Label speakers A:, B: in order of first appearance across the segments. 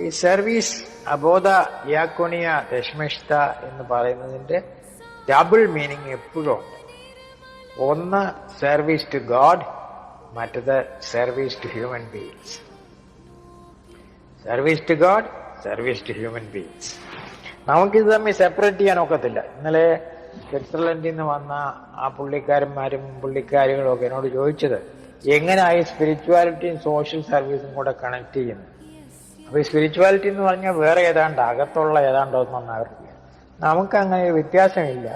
A: ഈ സർവീസ് അബോധ യാക്കോണിയ ദശമിഷ്ഠ എന്ന് പറയുന്നതിന്റെ ഡബിൾ മീനിങ് എപ്പോഴും ഉണ്ട്. ഒന്ന് സർവീസ് ടു ഗോഡ്, മറ്റത് service to human beings. Service to God, service to human beings. നമുക്കിത് തമ്മിൽ സെപ്പറേറ്റ് ചെയ്യാൻ ഒക്കത്തില്ല. ഇന്നലെ സ്വിറ്റ്സർലൻഡിൽ നിന്ന് വന്ന ആ പുള്ളിക്കാരന്മാരും പുള്ളിക്കാരികളും ഒക്കെ എന്നോട് ചോദിച്ചത് എങ്ങനെയായി സ്പിരിച്വാലിറ്റിയും സോഷ്യൽ സർവീസും കൂടെ കണക്ട് ചെയ്യുന്നത്. അപ്പൊ ഈ സ്പിരിച്വാലിറ്റി എന്ന് പറഞ്ഞാൽ വേറെ ഏതാണ്ട് അകത്തുള്ള ഏതാണ്ടോ ഒന്നും അവർക്ക് നമുക്കങ്ങനെ വ്യത്യാസമില്ല.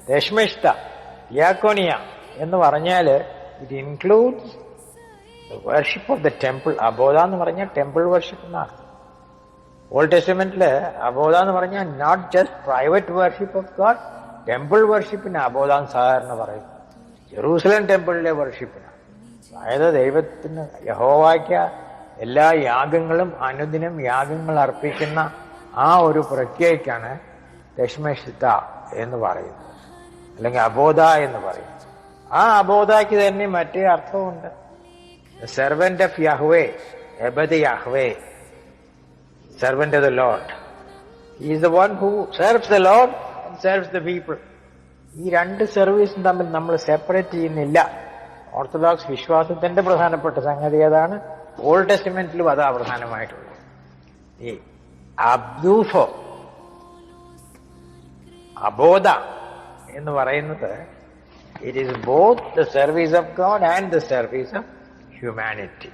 A: ദശമിഷ്ഠ ഡിയാക്കോണിയ എന്ന് പറഞ്ഞാൽ it includes the worship of the temple. അബോധ എന്ന് പറഞ്ഞാൽ ടെമ്പിൾ വർഷിപ്പ് എന്നാണ്. ഓൾഡ് ടെസ്റ്റമെന്റില് അബോധ എന്ന് പറഞ്ഞാൽ not just private worship of God, temple വർഷിപ്പിന് അബോധ സാധാരണ പറയും. ജെറൂസലം ടെമ്പിളിലെ വർഷിപ്പിന്, അതായത് ദൈവത്തിന് യഹോവയ്ക്ക് എല്ലാ യാഗങ്ങളും അനുദിനം യാഗങ്ങൾ അർപ്പിക്കുന്ന ആ ഒരു പ്രക്രിയയ്ക്കാണ് ദശമിഷ്ഠ എന്ന് പറയുന്നത്, അല്ലെങ്കിൽ അബോധ എന്ന് പറയുന്നത്. ആ അബോധയ്ക്ക് തന്നെ മറ്റേ അർത്ഥമുണ്ട്. സെർവന്റ് ഓഫ് യഹ്വേ, എബദ് Yahweh, servant of the Lord. He is the one who serves the Lord and serves the people. ഈ രണ്ട് സർവീസും തമ്മിൽ നമ്മൾ സെപ്പറേറ്റ് ചെയ്യുന്നില്ല. ഓർത്തഡോക്സ് വിശ്വാസത്തിന്റെ പ്രധാനപ്പെട്ട സംഗതി അതാണ്. ഓൾഡ് ടെസ്റ്റമെന്റിലും അതാ പ്രധാനമായിട്ടുള്ളത്. ഈ അബ്ദൂഫോ, അബോധ എന്ന് പറയുന്നത് it is both the service of God and the service of humanity.